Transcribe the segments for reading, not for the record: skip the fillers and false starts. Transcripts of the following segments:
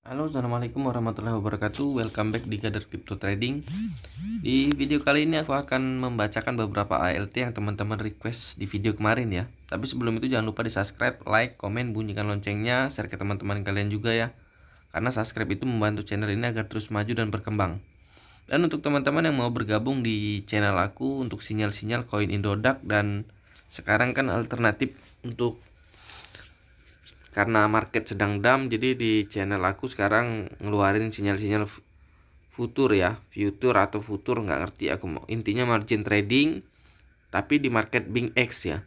Halo, assalamualaikum warahmatullahi wabarakatuh. Welcome back di Gather Crypto Trading. Di video kali ini aku akan membacakan beberapa ALT yang teman-teman request di video kemarin ya. Tapi sebelum itu jangan lupa di subscribe, like, komen, bunyikan loncengnya, share ke teman-teman kalian juga ya. Karena subscribe itu membantu channel ini agar terus maju dan berkembang. Dan untuk teman-teman yang mau bergabung di channel aku untuk sinyal-sinyal koin Indodax, dan sekarang kan alternatif untuk karena market sedang down, jadi di channel aku sekarang ngeluarin sinyal-sinyal futur ya, future atau futur nggak ngerti aku, mau intinya margin trading tapi di market BingX ya.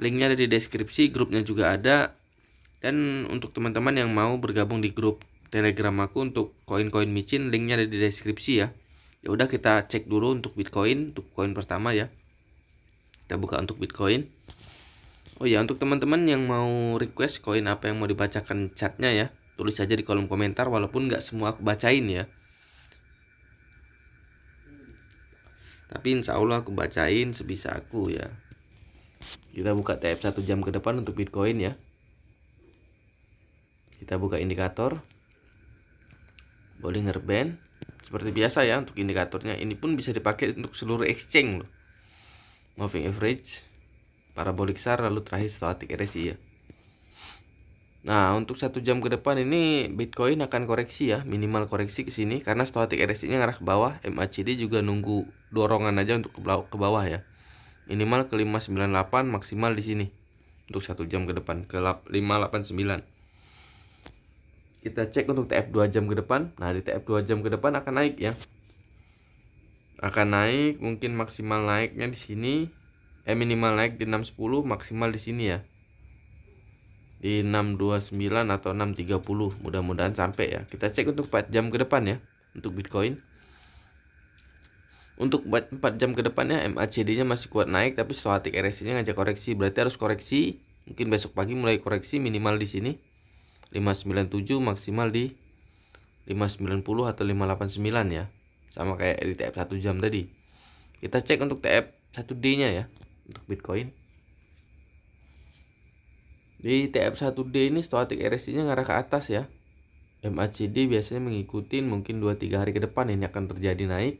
Linknya ada di deskripsi, grupnya juga ada. Dan untuk teman-teman yang mau bergabung di grup Telegram aku untuk koin-koin micin, linknya ada di deskripsi ya. Ya udah, kita cek dulu untuk Bitcoin, untuk koin pertama ya. Kita buka untuk Bitcoin. Oh ya, untuk teman-teman yang mau request koin apa yang mau dibacakan chatnya ya, tulis saja di kolom komentar, walaupun nggak semua aku bacain ya. Tapi insya Allah aku bacain sebisa aku ya. Kita buka TF 1 jam ke depan untuk Bitcoin ya. Kita buka indikator. Bollinger Band. Seperti biasa ya untuk indikatornya. Ini pun bisa dipakai untuk seluruh exchange loh. Moving average, parabolic SAR, lalu terakhir stochastic RSI ya. Nah, untuk 1 jam ke depan ini Bitcoin akan koreksi ya, minimal koreksi ke sini karena stochastic RSI-nya ngarah ke bawah, MACD juga nunggu dorongan aja untuk ke bawah ya. Minimal ke 598, maksimal di sini. Untuk 1 jam ke depan ke 589. Kita cek untuk TF 2 jam ke depan. Nah, di TF 2 jam ke depan akan naik ya. Akan naik, mungkin maksimal naiknya di sini, minimal naik di 610, maksimal di sini ya, di 629 atau 630, mudah-mudahan sampai ya. Kita cek untuk 4 jam ke depan ya untuk Bitcoin. Untuk 4 jam ke depannya MACD-nya masih kuat naik, tapi stochastic RSI-nya ngajak koreksi, berarti harus koreksi. Mungkin besok pagi mulai koreksi, minimal di sini 597, maksimal di 590 atau 589 ya. Sama kayak di TF 1 jam tadi. Kita cek untuk TF 1D-nya ya untuk Bitcoin. Di TF 1D ini stochastic RSI-nya ngarah ke atas ya. MACD biasanya mengikuti, mungkin 2-3 hari ke depan ini akan terjadi naik,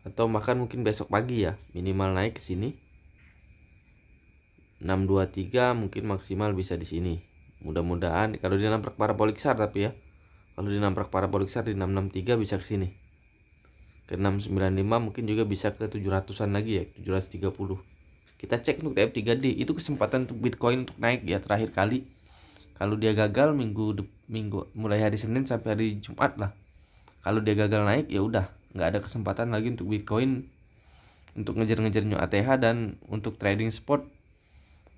atau bahkan mungkin besok pagi ya, minimal naik ke sini 623, mungkin maksimal bisa di sini. Mudah-mudahan kalau dia nabrak parabolic SAR, tapi ya kalau dia nabrak parabolic SAR di 663 bisa ke sini. Ke 695 mungkin juga bisa ke 700-an lagi ya, 730. Kita cek untuk TF3D, itu kesempatan untuk Bitcoin untuk naik ya terakhir kali. Kalau dia gagal minggu mulai hari Senin sampai hari Jumat lah. Kalau dia gagal naik ya udah, nggak ada kesempatan lagi untuk Bitcoin untuk ngejar-ngejar new ATH, dan untuk trading spot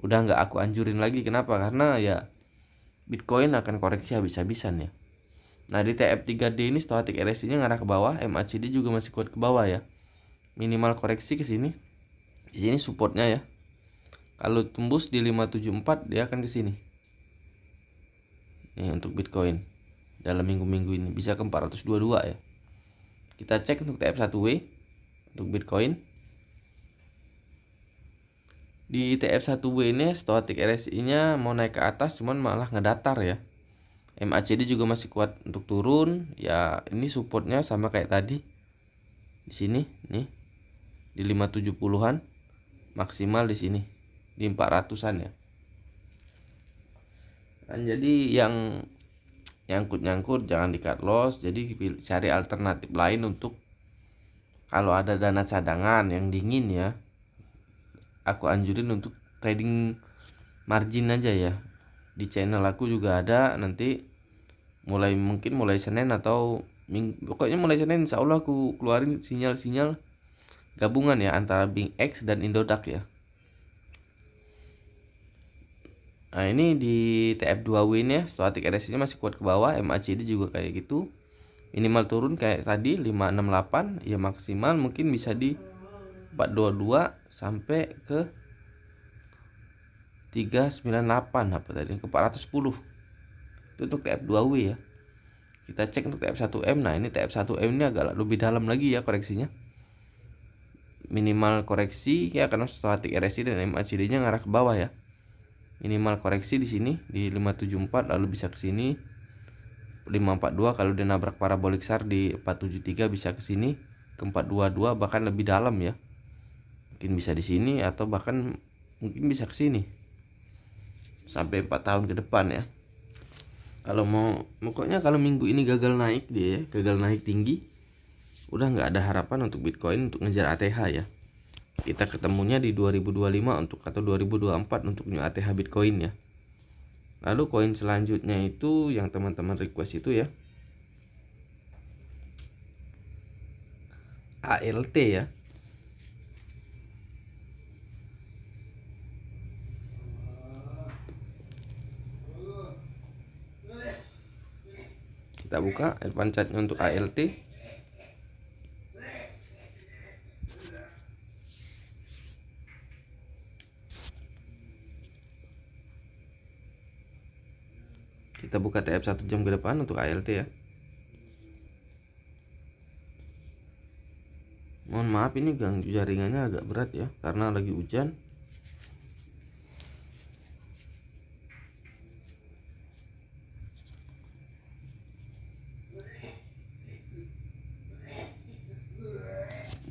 udah nggak aku anjurin lagi. Kenapa? Karena ya Bitcoin akan koreksi habis-habisan ya. Nah, di TF3D ini stochastic RSI-nya ngarah ke bawah, MACD juga masih kuat ke bawah ya. Minimal koreksi ke sini. Di sini supportnya ya. Kalau tembus di 574 dia akan ke sini. Ini untuk Bitcoin. Dalam minggu-minggu ini bisa ke 422 ya. Kita cek untuk TF1W untuk Bitcoin. Di TF1W ini stochastic RSI-nya mau naik ke atas, cuman malah ngedatar ya. MACD juga masih kuat untuk turun ya. Ini supportnya sama kayak tadi di sini nih di 570-an, maksimal di sini di 400-an ya. Dan jadi yang nyangkut jangan di cut loss, jadi cari alternatif lain untuk kalau ada dana cadangan yang dingin ya. Aku anjurin untuk trading margin aja ya. Di channel aku juga ada, nanti mungkin mulai Senin atau pokoknya mulai Senin insya Allah aku keluarin sinyal-sinyal gabungan ya antara BingX dan Indodax ya. Nah, ini di TF2W ini ya, stochastic RSI-nya masih kuat ke bawah, MACD juga kayak gitu. Minimal turun kayak tadi 568 ya, maksimal mungkin bisa di 422 sampai ke 398 apa tadi, ke 410. Itu untuk TF2W ya. Kita cek untuk TF1M. Nah, ini TF1M ini agak lebih dalam lagi ya koreksinya. Minimal koreksi ya karena stochastic RSI dan MACD-nya ngarah ke bawah ya. Minimal koreksi di sini di 574, lalu bisa ke sini 542. Kalau dia nabrak parabolik SAR di 473 bisa ke sini ke 422, bahkan lebih dalam ya. Mungkin bisa di sini atau bahkan mungkin bisa ke sini sampai 4 tahun ke depan ya. Kalau pokoknya kalau minggu ini gagal naik tinggi, udah nggak ada harapan untuk Bitcoin untuk ngejar ATH ya. Kita ketemunya di 2025 atau 2024 untuk new ATH Bitcoin ya. Lalu koin selanjutnya itu yang teman-teman request itu ya, ALT ya. Kita buka advance chartnya untuk ALT. Kita buka TF 1 jam ke depan untuk ALT ya. Mohon maaf ini ganggu jaringannya agak berat ya karena lagi hujan.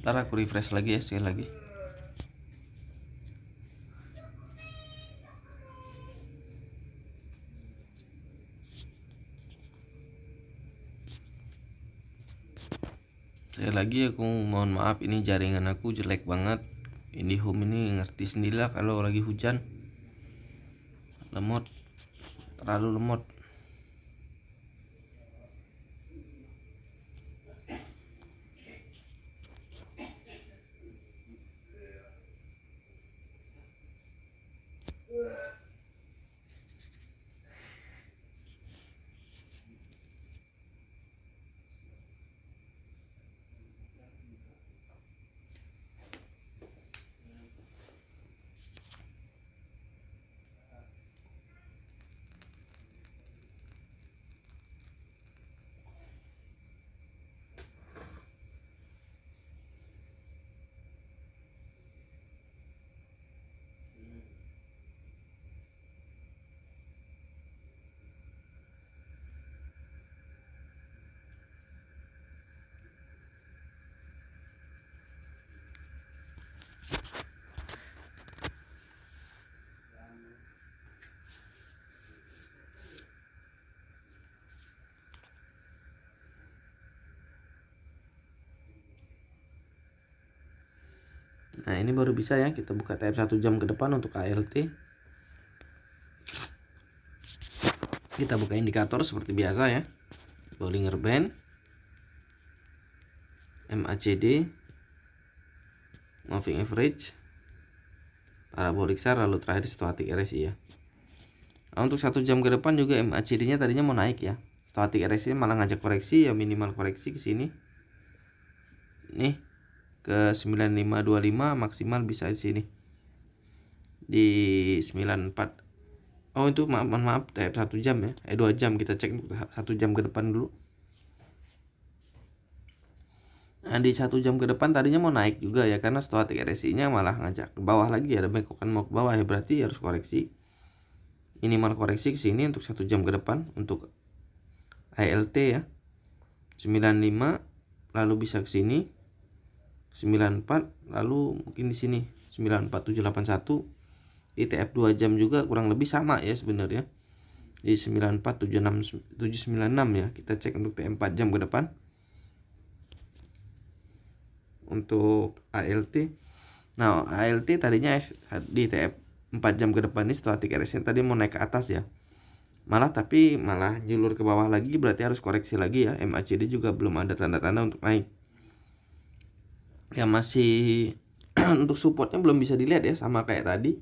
Ntar aku refresh lagi ya sekali lagi. Sekali lagi aku mohon maaf ini jaringan aku jelek banget. IndiHome ini ngerti sendirilah kalau lagi hujan. Lemot, terlalu lemot. Nah ini baru bisa ya, kita buka TF 1 jam ke depan untuk ALT. Kita buka indikator seperti biasa ya, Bollinger Band, MACD, Moving Average, Parabolic SAR, lalu terakhir Stochastic RSI ya. Nah, untuk 1 jam ke depan juga MACD nya tadinya mau naik ya, Stochastic RSI malah ngajak koreksi ya, minimal koreksi ke sini nih ke 9525, maksimal bisa di sini di 94. Oh itu maaf TF 1 jam ya, 2 jam kita cek 1 jam ke depan dulu. Nah di 1 jam ke depan tadinya mau naik juga ya, karena Stochastic RSI nya malah ngajak ke bawah lagi ya, ada bengkokan mau ke bawah ya, berarti harus koreksi, minimal koreksi ke sini untuk 1 jam ke depan untuk ALT ya, 95 lalu bisa ke sini 94, lalu mungkin di sini 94781. Di TF 2 jam juga kurang lebih sama ya sebenarnya, di 94796 ya. Kita cek untuk TF 4 jam ke depan untuk ALT. Nah ALT tadinya di TF 4 jam ke depan ini Stochastic RSI tadi mau naik ke atas ya, malah julur ke bawah lagi, berarti harus koreksi lagi ya. MACD juga belum ada tanda-tanda untuk naik ya, masih untuk supportnya belum bisa dilihat ya, sama kayak tadi.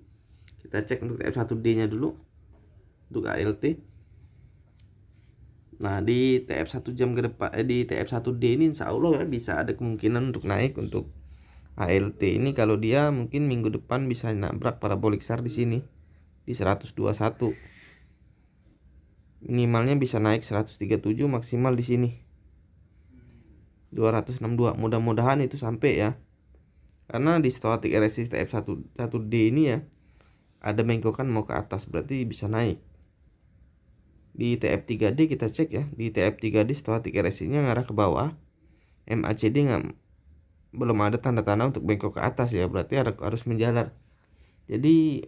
Kita cek untuk TF1D nya dulu untuk ALT. Nah di TF 1 jam ke depan di TF 1D ini insya Allah ya bisa ada kemungkinan untuk naik untuk ALT ini. Kalau dia mungkin minggu depan bisa nabrak parabolic SAR di sini di 121, minimalnya bisa naik 137, maksimal di sini 262. Mudah-mudahan itu sampai ya, karena di Stochastic RSI TF 1D ini ya ada bengkokan mau ke atas, berarti bisa naik Di TF3D kita cek ya, di TF3D stochastic RSI-nya ngarah ke bawah, MACD belum ada tanda-tanda untuk bengkok ke atas ya, berarti harus menjalar. Jadi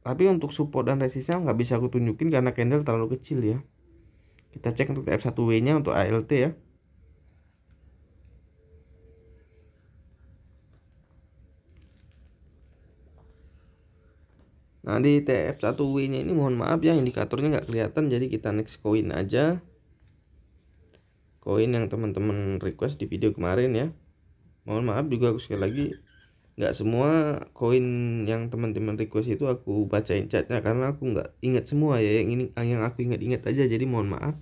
tapi untuk support dan resistnya nggak bisa aku tunjukin karena candle terlalu kecil ya. Kita cek untuk TF1W nya untuk ALT ya. Nah di TF1W nya ini mohon maaf ya, indikatornya nggak kelihatan, jadi kita next koin aja, koin yang teman-teman request di video kemarin ya. Mohon maaf juga aku sekali lagi, nggak semua koin yang teman-teman request itu aku bacain chatnya karena aku nggak ingat semua ya, yang aku ingat aja, jadi mohon maaf.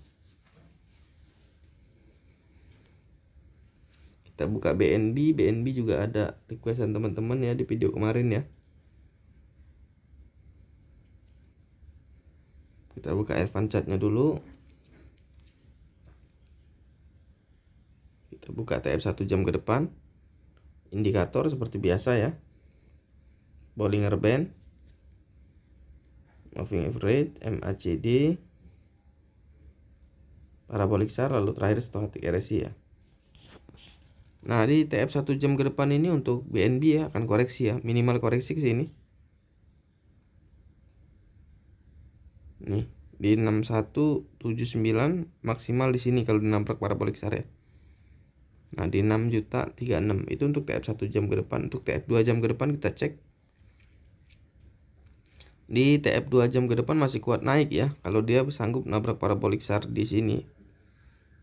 Kita buka BNB juga ada requestan teman-teman ya di video kemarin ya. Kita buka advance chartnya dulu. Kita buka TF 1 jam ke depan. Indikator seperti biasa ya. Bollinger Band, Moving Average, MACD, Parabolic SAR, lalu terakhir stochastic RSI ya. Nah di TF 1 jam ke depan ini untuk BNB ya akan koreksi ya, minimal koreksi ke sini. Nih di 6179 maksimal di sini kalau dinampak parabolic SAR ya. Nah di 6.036 itu untuk TF 1 jam ke depan. Untuk TF 2 jam ke depan kita cek. Di TF 2 jam ke depan masih kuat naik ya. Kalau dia sanggup nabrak parabolic SAR di sini.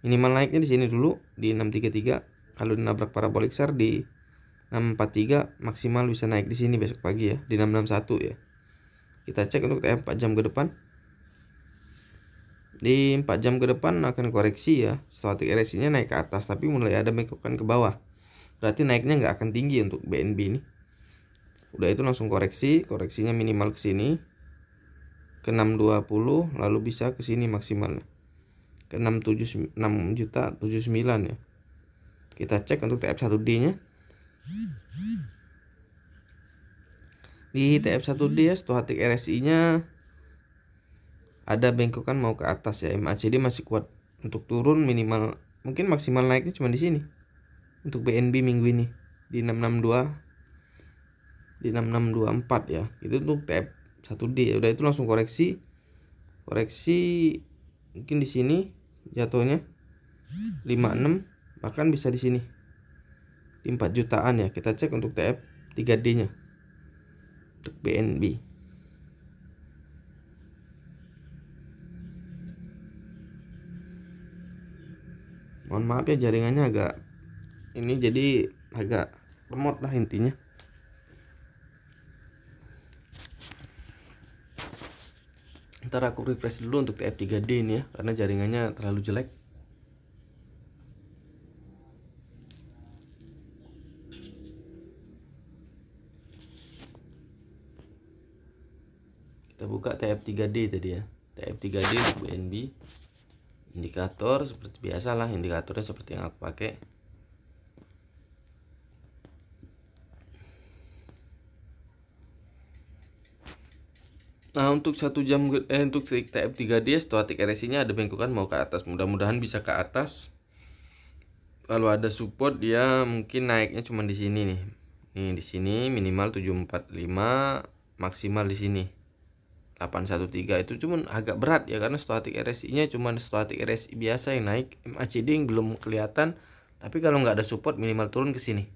Minimal naiknya di sini dulu di 633. Kalau dinabrak parabolic SAR di 643 maksimal bisa naik di sini besok pagi ya, di 661 ya. Kita cek untuk TF 4 jam ke depan. Di 4 jam ke depan akan koreksi ya, stochastic RSI-nya naik ke atas tapi mulai ada bengkokan ke bawah. Berarti naiknya nggak akan tinggi untuk BNB ini. Udah itu langsung koreksinya minimal ke sini ke 620, lalu bisa ke sini maksimal ke 679 ya. Kita cek untuk TF1D-nya. Di TF1D ya, stochastic RSI-nya ada bengkokan mau ke atas ya. MACD masih kuat untuk turun, minimal mungkin maksimal naiknya cuma di sini. Untuk BNB minggu ini di 662, di 6624 ya. Itu untuk TF1D. Udah itu langsung koreksi mungkin di sini jatuhnya 56, bahkan bisa di sini di 4 jutaan ya. Kita cek untuk TF3D-nya untuk BNB. Mohon maaf ya jaringannya agak ini, jadi agak lemot lah intinya. Ntar aku refresh dulu untuk TF3D ini ya, karena jaringannya terlalu jelek. Kita buka TF3D tadi ya. TF3D untuk BNB. Indikator seperti biasa lah, indikatornya seperti yang aku pakai. Nah untuk 1 jam untuk TF3D stochastic RSI-nya ada bengkokan mau ke atas, mudah-mudahan bisa ke atas. Kalau ada support dia mungkin naiknya cuma di sini nih. Nih di sini minimal 745, maksimal di sini 813. Itu cuman agak berat ya karena stochastic RSI-nya cuma stochastic RSI biasa yang naik, MACD yang belum kelihatan. Tapi kalau nggak ada support minimal turun ke sini.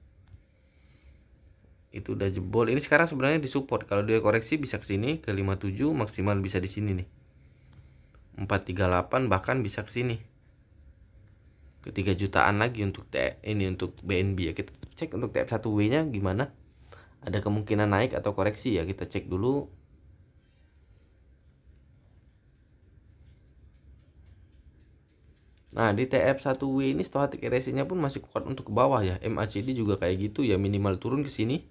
Itu udah jebol. Ini sekarang sebenarnya di support. Kalau dia koreksi bisa ke sini ke 57, maksimal bisa di sini nih. 438 bahkan bisa ke sini. Ke 3 jutaan lagi untuk ini untuk BNB ya. Kita cek untuk TF1W-nya gimana. Ada kemungkinan naik atau koreksi ya, kita cek dulu. Nah di TF1W ini stochastic RSI-nya pun masih kuat untuk ke bawah ya. MACD juga kayak gitu ya, minimal turun ke sini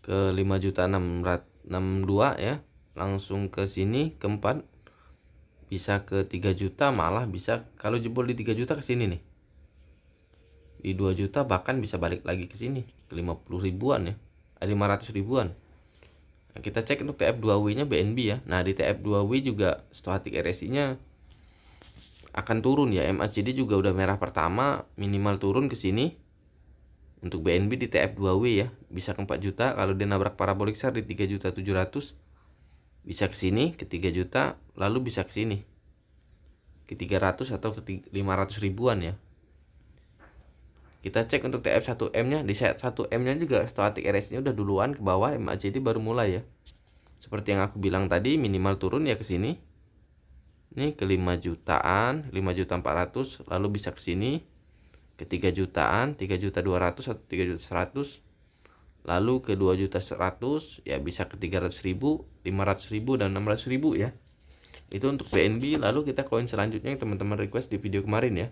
ke 5.662 ya, langsung ke sini ke 4, bisa ke 3 juta, malah bisa kalau jebol di 3 juta ke sini nih. Di 2 juta bahkan bisa balik lagi ke sini ke 50 ribuan ya. 500 ribuan. Nah, kita cek untuk TF2W nya BNB ya. Nah di TF2W juga stochastic RSI nya akan turun ya. MACD juga udah merah pertama, minimal turun ke sini. Untuk BNB di TF2W ya bisa ke 4 juta. Kalau dia nabrak parabolic SAR di 3.700.000 bisa ke sini ke 3 juta, lalu bisa ke sini ke 300 atau ke 500 ribuan ya. Kita cek untuk TF1M nya, di set 1M nya juga stochastic RSI nya udah duluan ke bawah, MACD baru mulai ya. Seperti yang aku bilang tadi, minimal turun ya ke sini. Ini ke 5 jutaan, 5.400.000, lalu bisa ke sini ke 3 jutaan, 3.200.000 atau 3.100.000, lalu ke 2.100.000 ya bisa ke 300.000, 500.000 dan 600.000 ya. Itu untuk BNB. Lalu kita koin selanjutnya yang teman-teman request di video kemarin ya,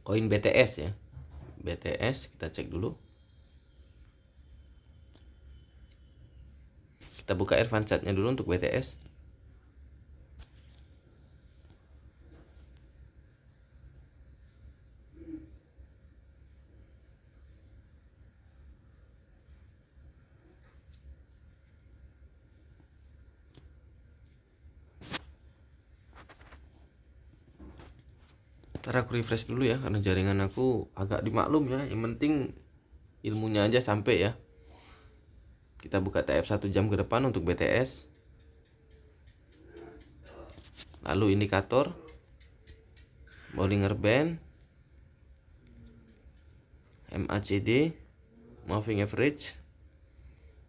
koin BTS ya. BTS kita cek dulu. Kita buka Irfan Chat-nya dulu untuk BTS. Ntar aku refresh dulu ya, karena jaringan aku agak dimaklum ya. Yang penting ilmunya aja sampai ya. Kita buka TF 1 jam ke depan untuk BTS. Lalu indikator, Bollinger Band, MACD, Moving Average,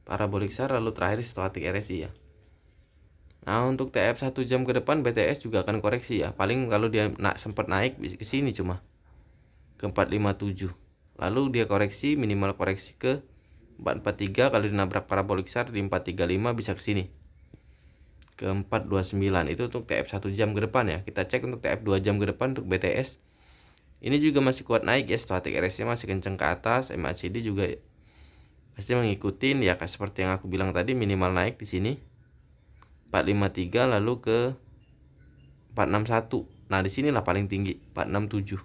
parabolic SAR, lalu terakhir stochastic RSI ya. Nah untuk TF 1 jam ke depan BTS juga akan koreksi ya. Paling kalau dia sempat naik ke sini cuma ke 457. Lalu dia koreksi, minimal koreksi ke 443. Kalau dinabrak parabolic SAR di 435 bisa ke sini ke 429. Itu untuk TF 1 jam ke depan ya. Kita cek untuk TF 2 jam ke depan untuk BTS. Ini juga masih kuat naik ya, stochastic RSI masih kenceng ke atas, MACD juga pasti ngikutin ya, seperti yang aku bilang tadi, minimal naik di sini 453 lalu ke 461. Nah disinilah paling tinggi 467.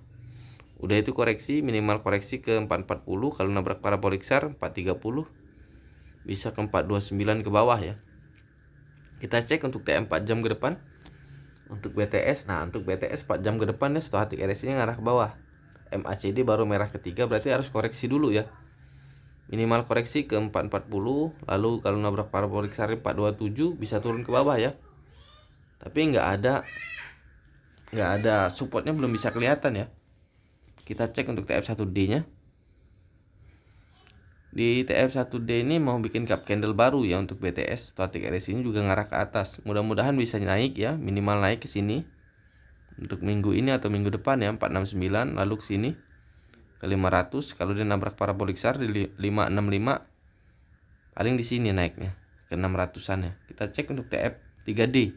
Udah itu koreksi, minimal koreksi ke 440. Kalau nabrak parabolic SAR 430 bisa ke 429 ke bawah ya. Kita cek untuk TM 4 jam ke depan untuk BTS. Nah untuk BTS 4 jam ke depan ya, stochastic RSI nya ngarah ke bawah, MACD baru merah ketiga, berarti harus koreksi dulu ya. Minimal koreksi ke 440, lalu kalau nabrak parabolic SAR 427 bisa turun ke bawah ya. Tapi nggak ada supportnya, belum bisa kelihatan ya. Kita cek untuk TF1D nya. Di TF1D ini mau bikin cup candle baru ya untuk BTS. Stochastic RSI ini juga ngarah ke atas. Mudah-mudahan bisa naik ya, minimal naik ke sini untuk minggu ini atau minggu depan ya, 469, lalu ke sini ke 500. Kalau dia nabrak parabolic SAR di 565 paling di sini naiknya ke 600-an ya. Kita cek untuk TF 3D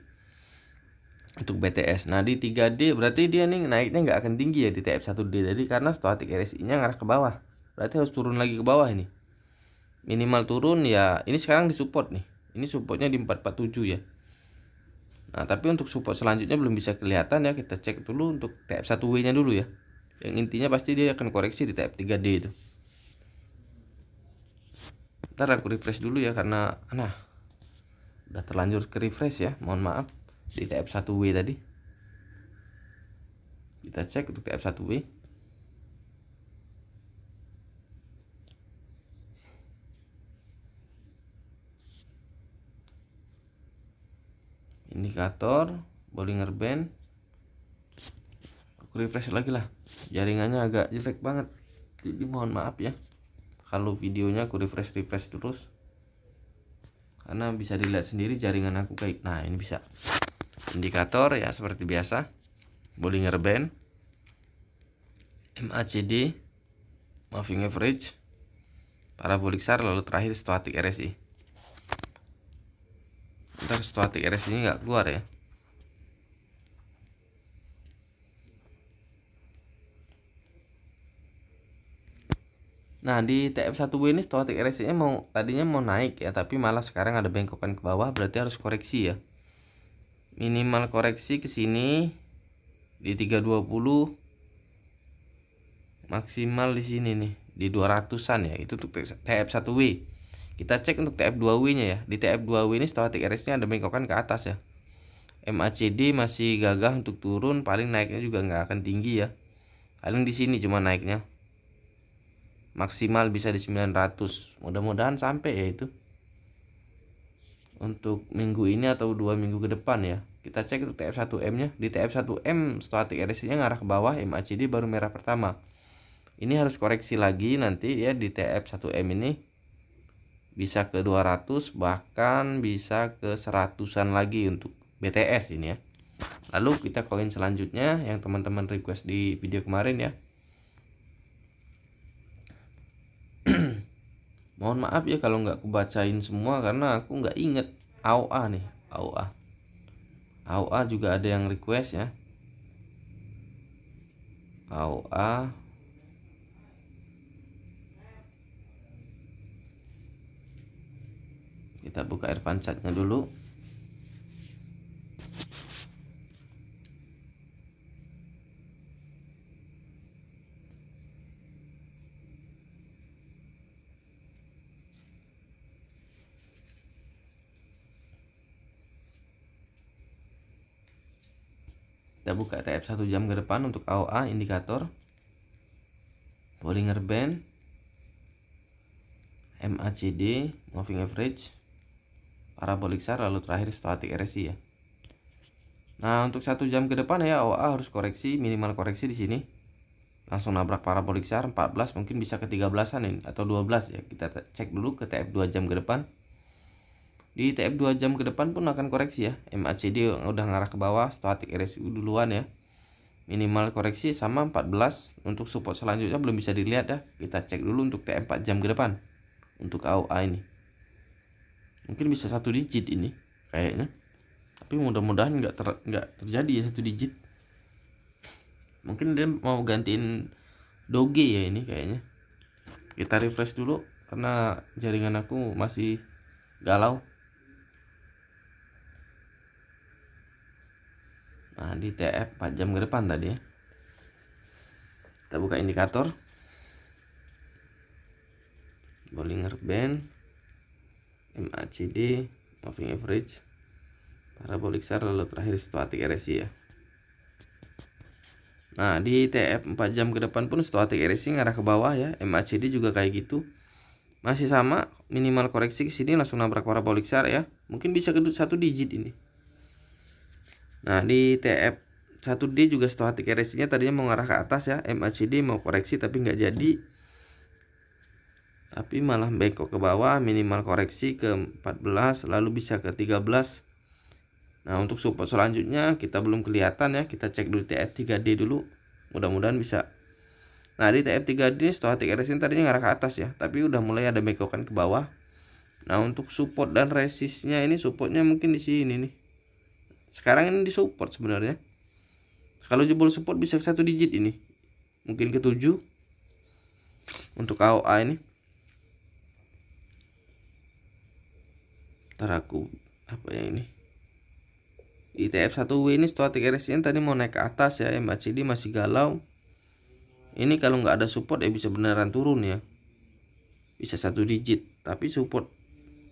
untuk BTS. Nah di 3D berarti dia nih naiknya nggak akan tinggi ya di TF 1D tadi, karena stochastic RSI nya ngarah ke bawah, berarti harus turun lagi ke bawah. Ini minimal turun ya, ini sekarang di support nih, ini supportnya di 447 ya. Nah tapi untuk support selanjutnya belum bisa kelihatan ya. Kita cek dulu untuk TF 1W nya dulu ya. Yang intinya pasti dia akan koreksi di TF 3D itu. Ntar aku refresh dulu ya, karena udah terlanjur ke refresh ya, mohon maaf. Di TF 1W tadi kita cek untuk TF 1W. Indikator, Bollinger Band. Aku refresh lagi lah, jaringannya agak jelek banget, jadi mohon maaf ya kalau videonya aku refresh terus, karena bisa dilihat sendiri jaringan aku kayak. Nah ini bisa. Indikator ya seperti biasa, Bollinger Band, MACD, Moving Average, parabolic SAR, lalu terakhir stochastic RSI. Ntar stochastic RSI nya nggak keluar ya. Nah di TF 1W ini stochastic RSI nya tadinya mau naik ya, tapi malah sekarang ada bengkokan ke bawah, berarti harus koreksi ya. Minimal koreksi ke sini di 320, maksimal di sini nih di 200-an ya. Itu untuk TF 1W. Kita cek untuk TF2W nya ya. Di TF2W ini stochastic RSI nya ada bengkokan ke atas ya. MACD masih gagah untuk turun, paling naiknya juga nggak akan tinggi ya. Paling di sini cuma naiknya. Maksimal bisa di 900. Mudah-mudahan sampai ya itu. Untuk minggu ini atau 2 minggu ke depan ya. Kita cek untuk TF1M nya. Di TF1M stochastic RSI nya ngarah ke bawah, MACD baru merah pertama. Ini harus koreksi lagi nanti ya. Di TF1M ini bisa ke 200, bahkan bisa ke 100-an lagi untuk BTS ini ya. Lalu kita koin selanjutnya yang teman-teman request di video kemarin ya. Mohon maaf ya kalau nggak kubacain semua karena aku nggak inget. AOA nih, AOA juga ada yang request ya. AOA kita buka Irfan chatnya dulu. Kita buka TF 1 jam ke depan untuk AOA indikator, Bollinger Band, MACD, Moving Average, Parabolic SAR, lalu terakhir stochastic RSI ya. Nah untuk 1 jam ke depan ya AOA harus koreksi, minimal koreksi di sini. Langsung nabrak Parabolic SAR 14, mungkin bisa ke 13-an ini atau 12 ya. Kita cek dulu ke TF 2 jam ke depan. Di TF 2 jam ke depan pun akan koreksi ya. MACD udah ngarah ke bawah, stochastic RSI duluan ya. Minimal koreksi sama 14. Untuk support selanjutnya belum bisa dilihat ya. Kita cek dulu untuk TF 4 jam ke depan. Untuk AOA ini. Mungkin bisa 1 digit ini kayaknya. Tapi mudah-mudahan nggak terjadi ya 1 digit. Mungkin dia mau gantiin doge ya ini kayaknya. Kita refresh dulu karena jaringan aku masih galau. Nah di TF 4 jam ke depan tadi ya. Kita buka indikator, Bollinger Band, MACD, Moving Average, Parabolic SAR, lalu terakhir stochastic RSI ya. Nah di TF 4 jam ke depan pun stochastic RSI ngarah ke bawah ya. MACD juga kayak gitu. Masih sama, minimal koreksi ke sini langsung nabrak Parabolic SAR ya. Mungkin bisa ke 1 digit ini. Nah di TF 1D juga stochastic RSI nya tadinya mau ngarah ke atas ya. MACD mau koreksi tapi nggak jadi. Tapi malah bengkok ke bawah, minimal koreksi ke 14, lalu bisa ke 13. Nah untuk support selanjutnya kita belum kelihatan ya. Kita cek dulu TF 3D dulu. Mudah-mudahan bisa. Nah di TF 3D ini stochastic RSI tadinya ngarah ke atas ya. Tapi udah mulai ada bengkokan ke bawah. Nah untuk support dan resistnya ini, supportnya mungkin di sini nih. Sekarang ini di support sebenarnya. Kalau jebol support bisa ke 1 digit ini. Mungkin ke 7. Untuk AOA ini. Ntar aku apa ya ini. Di TF 1W ini stochastic RSI tadi mau naik ke atas ya. MACD masih galau. Ini kalau nggak ada support ya bisa beneran turun ya. Bisa 1 digit. Tapi support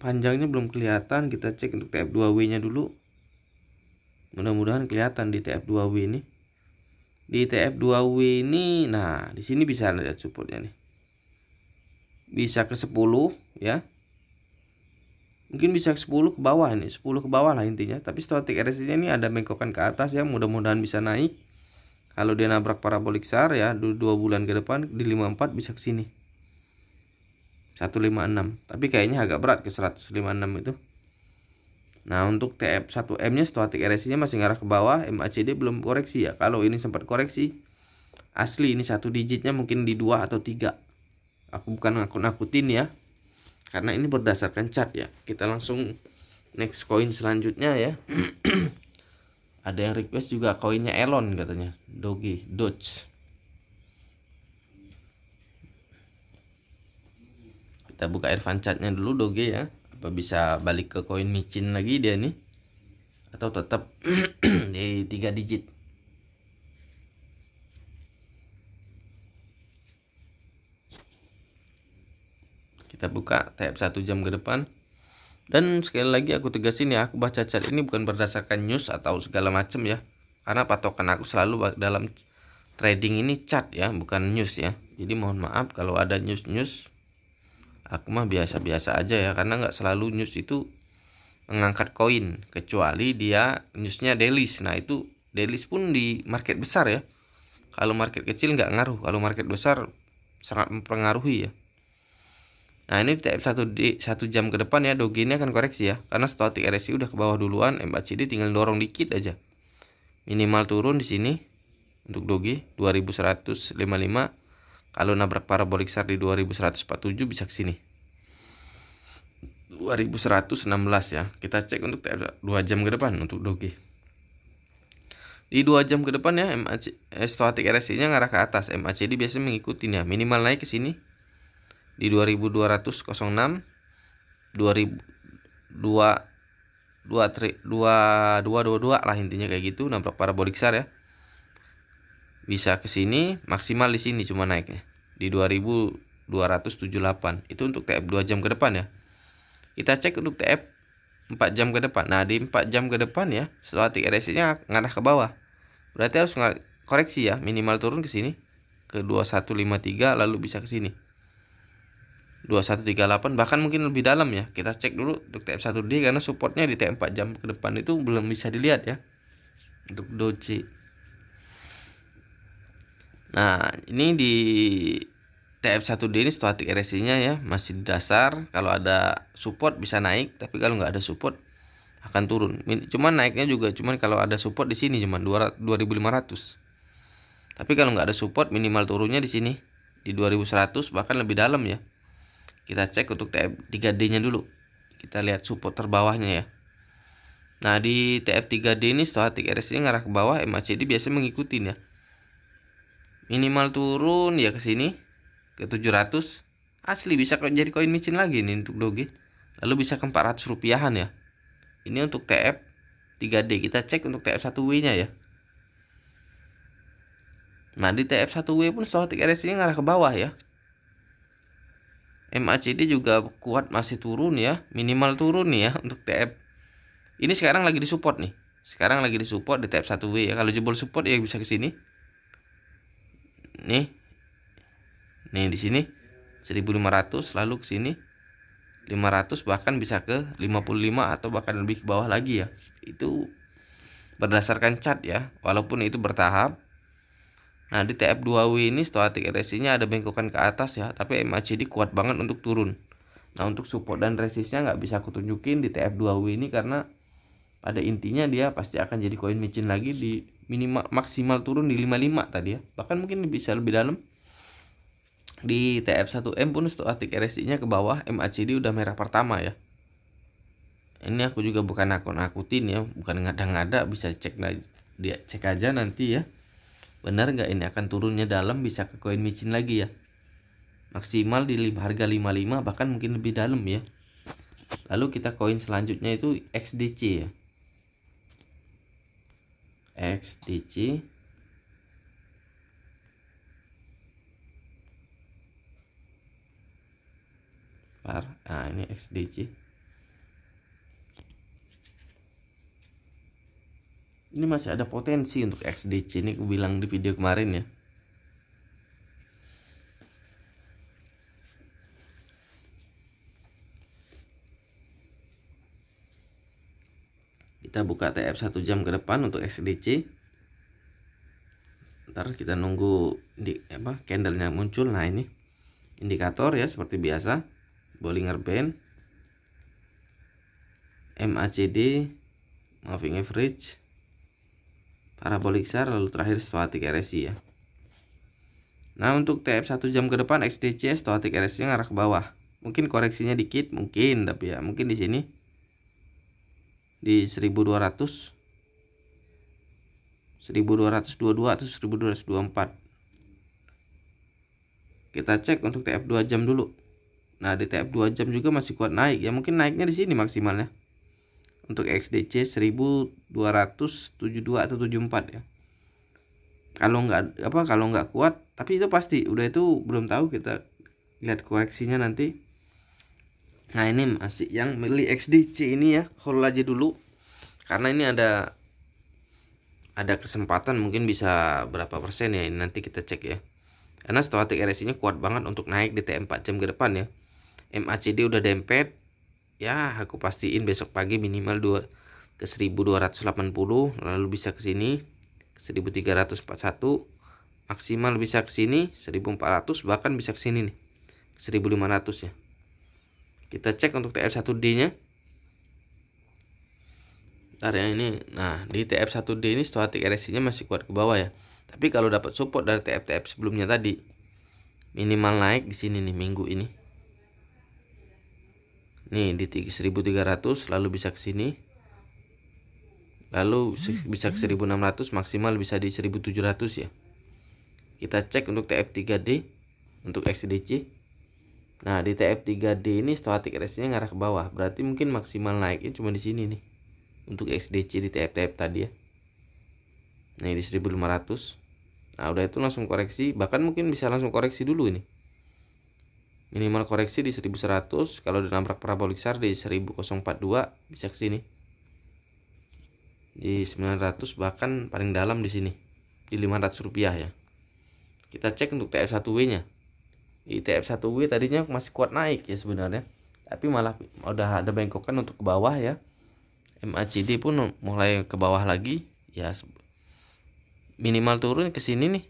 panjangnya belum kelihatan. Kita cek untuk TF2W nya dulu. Mudah-mudahan kelihatan di TF2W ini. Di TF2W ini, nah di sini bisa lihat supportnya nih. Bisa ke 10 ya. Mungkin bisa ke 10 ke bawah ini, 10 ke bawah lah intinya. Tapi stochastic RSI-nya ini ada bengkokan ke atas ya, mudah-mudahan bisa naik. Kalau dia nabrak Parabolic SAR ya, 2 bulan ke depan di 54 bisa ke sini. 156. Tapi kayaknya agak berat ke 156 itu. Nah untuk TF 1M nya stochastic RSI nya masih ngarah ke bawah. MACD belum koreksi ya. Kalau ini sempat koreksi asli ini 1 digitnya mungkin di 2 atau 3. Aku bukan nakut-nakutin ya, karena ini berdasarkan chart ya. Kita langsung next koin selanjutnya ya. Ada yang request juga koinnya Elon katanya, Doge. Kita buka Irfan chartnya dulu Doge ya. Apa bisa balik ke koin micin lagi dia nih, atau tetap di 3 digit. Kita Kita buka TF 1 jam ke depan. Dan sekali lagi aku tegasin ya, aku baca chart ini bukan berdasarkan news atau segala macam ya. Karena patokan aku selalu dalam trading ini chart ya, bukan news ya. Jadi mohon maaf kalau ada news aku mah biasa-biasa aja ya, karena nggak selalu news itu mengangkat koin, kecuali dia newsnya dailies. Nah itu dailies pun di market besar ya. Kalau market kecil nggak ngaruh, kalau market besar sangat mempengaruhi ya. Nah ini TF 1 jam ke depan ya, doge ini akan koreksi ya, karena stochastic RSI udah ke bawah duluan, MACD tinggal dorong dikit aja. Minimal turun di sini untuk doge 2155. Kalau nabrak parabolic SAR di 2147 bisa ke sini 2116 ya. Kita cek untuk TF 2 jam ke depan untuk doge. Di 2 jam ke depan ya, stochastic RSI-nya ngarah ke atas, MACD biasanya mengikuti ya, minimal naik ke sini di 2206, 2222 lah intinya kayak gitu, nabrak parabolic SAR ya. Bisa ke sini, maksimal di sini cuma naiknya di 2278. Itu untuk TF 2 jam ke depan ya. Kita cek untuk TF 4 jam ke depan. Nah, di 4 jam ke depan ya, stochastic RSI-nya ngarah ke bawah. Berarti harus koreksi ya, minimal turun ke sini ke 2153, lalu bisa ke sini 2138, bahkan mungkin lebih dalam ya. Kita cek dulu untuk TF1D karena supportnya di TF 4 jam ke depan itu belum bisa dilihat ya untuk doji. Nah ini di TF1D ini stochastic RSI-nya ya masih di dasar. Kalau ada support bisa naik, tapi kalau nggak ada support akan turun. Cuman naiknya juga cuman kalau ada support di sini cuman 2500. Tapi kalau nggak ada support, minimal turunnya di sini di 2100, bahkan lebih dalam ya. Kita cek untuk TF3D-nya dulu. Kita lihat support terbawahnya ya. Nah, di TF3D ini stochastic RSI-nya ngarah ke bawah, MACD biasanya mengikutin ya. Minimal turun ya ke sini ke 700. Asli bisa jadi koin micin lagi nih untuk doge. Lalu bisa ke 400 rupiahan ya. Ini untuk TF3D. Kita cek untuk TF1W-nya ya. Nah, di TF1W pun stochastic RSI-nya ngarah ke bawah ya. MACD juga kuat, masih turun ya, minimal turun nih ya untuk TF. Ini sekarang lagi di support nih. Sekarang lagi di support di TF1W ya. Kalau jebol support ya bisa ke sini. Nih. Nih di sini 1500, lalu ke sini 500, bahkan bisa ke 55 atau bahkan lebih ke bawah lagi ya. Itu berdasarkan chart ya, walaupun itu bertahap. Nah, di TF2W ini stochastic RSI-nya ada bengkokan ke atas ya, tapi MACD kuat banget untuk turun. Nah, untuk support dan resistnya nggak bisa aku tunjukin di TF2W ini karena pada intinya dia pasti akan jadi koin micin lagi di minimal maksimal turun di 55 tadi ya. Bahkan mungkin bisa lebih dalam. Di TF1M pun stochastic RSI-nya ke bawah, MACD udah merah pertama ya. Ini aku juga bukan nakutin ya, bukan ngada-ngada, bisa cek dia cek aja nanti ya. Benar nggak ini akan turunnya dalam, bisa ke koin micin lagi ya. Maksimal di harga 55, bahkan mungkin lebih dalam ya. Lalu kita koin selanjutnya itu XDC ya. XDC. Nah, ini XDC. Ini masih ada potensi untuk XDC, ini aku bilang di video kemarin ya. Kita buka TF 1 jam ke depan untuk XDC. Ntar kita nunggu candlenya muncul. Nah, ini indikator ya seperti biasa, Bollinger Band, MACD, moving average, parabolic SAR, lalu terakhir stochastic RSI ya. Nah, untuk TF 1 jam ke depan XDC stochastic RSI ngarah ke bawah. Mungkin koreksinya dikit, mungkin, tapi ya mungkin di sini di 1200, 1222 atau 1224. Kita cek untuk TF 2 jam dulu. Nah, di TF 2 jam juga masih kuat naik ya, mungkin naiknya di sini maksimalnya. Untuk XDC 1272 atau 74 ya. Kalau nggak kuat, tapi itu pasti udah, itu belum tahu, kita lihat koreksinya nanti. Nah ini masih yang milih XDC ini ya, hold aja dulu karena ini ada kesempatan mungkin bisa berapa persen ya, ini nanti kita cek ya. Karena stochastic RSI nya kuat banget untuk naik di TM 4 jam ke depan ya. MACD udah dempet ya, aku pastiin besok pagi minimal ke 1280, lalu bisa ke sini 1341, maksimal bisa ke sini 1400, bahkan bisa ke sini nih 1500 ya. Kita cek untuk TF1D nya. Bentar ya ini. Nah, di TF1D ini stochastic RSI nya masih kuat ke bawah ya. Tapi kalau dapat support dari TF sebelumnya tadi, minimal naik di sini nih minggu ini. Nih di 1300, lalu bisa ke sini. Lalu bisa ke 1600, maksimal bisa di 1700 ya. Kita cek untuk TF3D, untuk XDC. Nah, di TF3D ini stochastic RSI nya ngarah ke bawah. Berarti mungkin maksimal naiknya cuma di sini nih. Untuk XDC di TF tadi ya. Nah, di 1500. Nah, udah itu langsung koreksi, bahkan mungkin bisa langsung koreksi dulu ini. Minimal koreksi di 1100, kalau dinabrak parabolik SAR di 1042 bisa ke sini. Di 900, bahkan paling dalam di sini di 500 rupiah ya. Kita cek untuk TF1W-nya. Di TF1W tadinya masih kuat naik ya sebenarnya, tapi malah udah ada bengkokan untuk ke bawah ya. MACD pun mulai ke bawah lagi ya. Minimal turun ke sini nih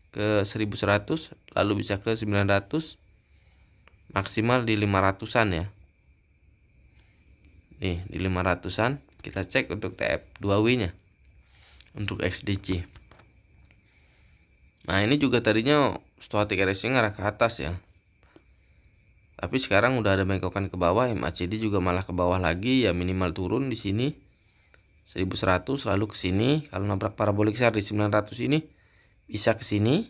ke 1100, lalu bisa ke 900, maksimal di 500-an ya. Nih di 500-an. Kita cek untuk TF2W nya untuk XDC. Nah ini juga tadinya stochastic RSI ngarah ke atas ya, tapi sekarang udah ada bengkokan ke bawah. MACD juga malah ke bawah lagi ya. Minimal turun di sini 1100, lalu ke sini. Kalau nabrak parabolik SAR di 900 ini bisa ke sini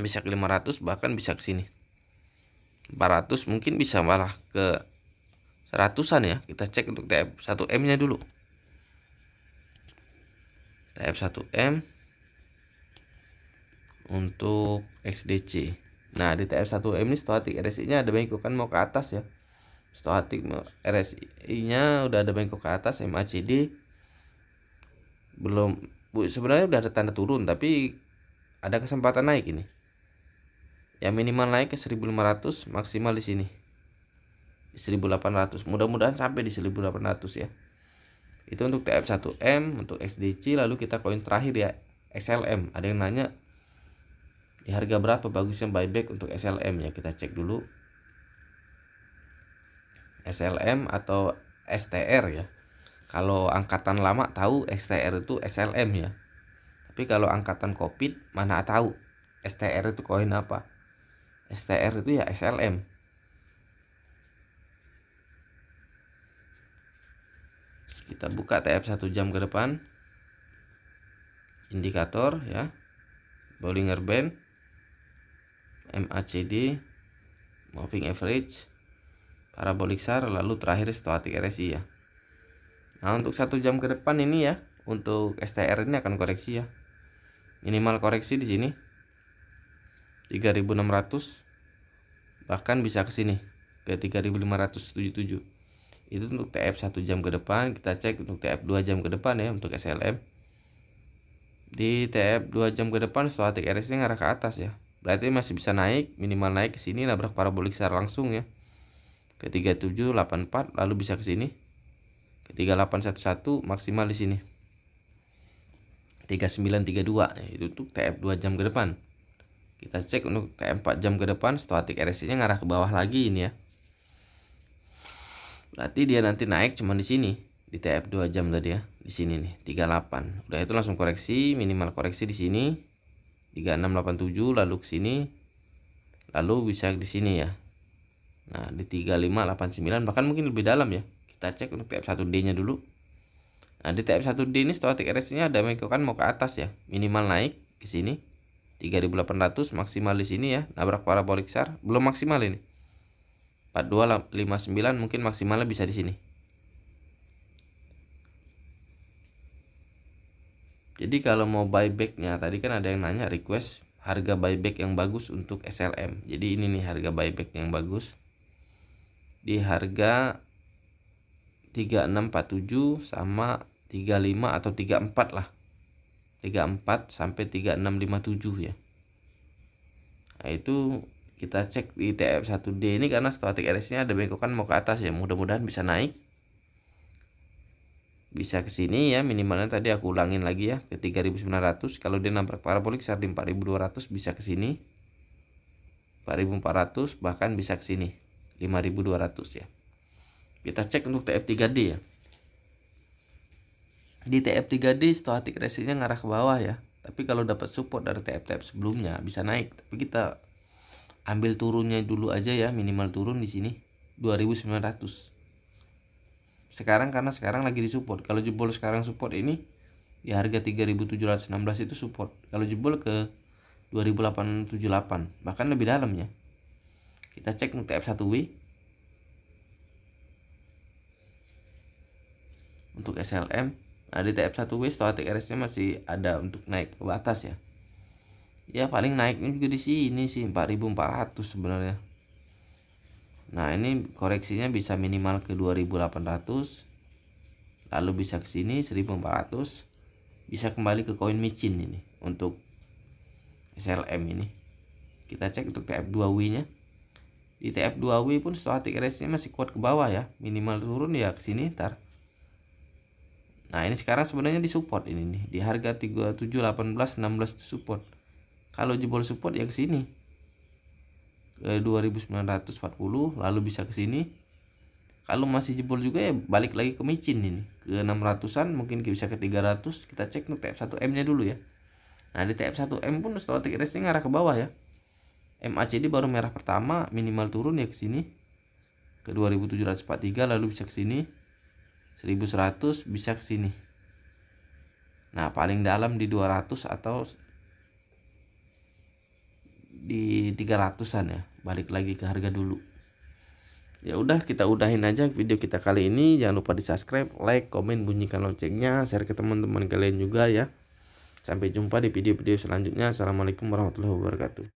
bisa ke 500, bahkan bisa ke sini 400, mungkin bisa malah ke 100-an ya. Kita cek untuk TF1M nya dulu. TF1M untuk XDC. Nah di TF1M ini stochastic RSI nya ada bengkokan mau ke atas ya. Stochastic RSI nya udah ada bengkok ke atas. MACD belum, sebenarnya udah ada tanda turun, tapi ada kesempatan naik ini ya. Minimal naik ke 1500, maksimal di sini 1800, mudah-mudahan sampai di 1800 ya. Itu untuk TF1M. Untuk XDC, lalu kita koin terakhir ya, SLM. Ada yang nanya di harga berapa bagusnya buyback untuk SLM ya. Kita cek dulu SLM atau STR ya. Kalau angkatan lama tahu STR itu SLM ya, tapi kalau angkatan Covid mana tahu STR itu koin apa. STR itu ya SLM. Kita buka TF 1 jam ke depan, indikator ya, Bollinger Band, MACD, moving average, parabolik SAR, lalu terakhir stochastic RSI ya. Nah untuk 1 jam ke depan ini ya, untuk STR ini akan koreksi ya. Minimal koreksi di sini 3600, bahkan bisa ke sini ke 3577. Itu untuk TF 1 jam ke depan. Kita cek untuk TF 2 jam ke depan ya, untuk SLM. Di TF 2 jam ke depan stochastic RSI ngarah ke atas ya. Berarti masih bisa naik, minimal naik ke sini nabrak parabolik SAR langsung ya. Ke 3784, lalu bisa ke sini ke 3811, maksimal di sini 3932 ya. Itu untuk TF 2 jam ke depan. Kita cek untuk TF 4 jam ke depan stochastic RSI nya ngarah ke bawah lagi ini ya. Berarti dia nanti naik cuma di sini di TF 2 jam tadi ya, di sini nih 38. Udah itu langsung koreksi, minimal koreksi di sini 3687, lalu ke sini, lalu bisa di sini ya. Nah di 3589, bahkan mungkin lebih dalam ya. Kita cek untuk TF1D nya dulu. Nah di TF1D ini stochastic RSI nya ada bengkokan mau ke atas ya, minimal naik ke sini 3800, maksimal di sini ya. Nabrak parabolik SAR belum maksimal ini 4259, mungkin maksimalnya bisa di sini. Jadi kalau mau buybacknya, tadi kan ada yang nanya request harga buyback yang bagus untuk SLM. Jadi ini nih harga buyback yang bagus. di harga 3647 sama 35 atau 34 lah. 34 sampai 3657 ya. Nah, itu kita cek di TF1D ini karena static RS-nya ada bengkokan mau ke atas ya. Mudah-mudahan bisa naik. Bisa ke sini ya, minimalnya tadi aku ulangin lagi ya ke 3900. Kalau dia nabrak parabolik SAR di 4200 bisa ke sini. 4400 bahkan bisa ke sini 5200 ya. Kita cek untuk TF3D ya. Di TF3D static resistnya ngarah ke bawah ya. Tapi kalau dapat support dari TF sebelumnya bisa naik. Tapi kita ambil turunnya dulu aja ya, minimal turun di sini 2900. Sekarang karena sekarang lagi di support. Kalau jebol sekarang support ini di harga 3716 itu support. Kalau jebol ke 2878 bahkan lebih dalam ya. Kita cek untuk TF1W. Untuk SLM, nah di TF1W static RS-nya masih ada untuk naik ke atas ya. Ya paling naiknya juga di sini sih 4400 sebenarnya. Nah, ini koreksinya bisa minimal ke 2800. Lalu bisa ke sini 1400. Bisa kembali ke koin micin ini untuk SLM ini. Kita cek untuk TF2W-nya. Di TF2W pun static RS-nya masih kuat ke bawah ya. Minimal turun ya ke sini ntar. Nah, ini sekarang sebenarnya di support ini nih. Di harga 3718 16 support. Kalau jebol support ya ke sini. Ke 2940 lalu bisa ke sini. Kalau masih jebol juga ya balik lagi ke micin ini. Ke 600-an mungkin bisa ke 300. Kita cek untuk TF1M-nya dulu ya. Nah, di TF1M pun static RS-nya ngarah ke bawah ya. MACD baru merah pertama, minimal turun ya ke sini. Ke 2743 lalu bisa ke sini. 1100 bisa ke sini. Nah, paling dalam di 200 atau di 300-an ya. Balik lagi ke harga dulu. Ya udah, kita udahin aja video kita kali ini. Jangan lupa di-subscribe, like, komen, bunyikan loncengnya, share ke teman-teman kalian juga ya. Sampai jumpa di video-video selanjutnya. Assalamualaikum warahmatullahi wabarakatuh.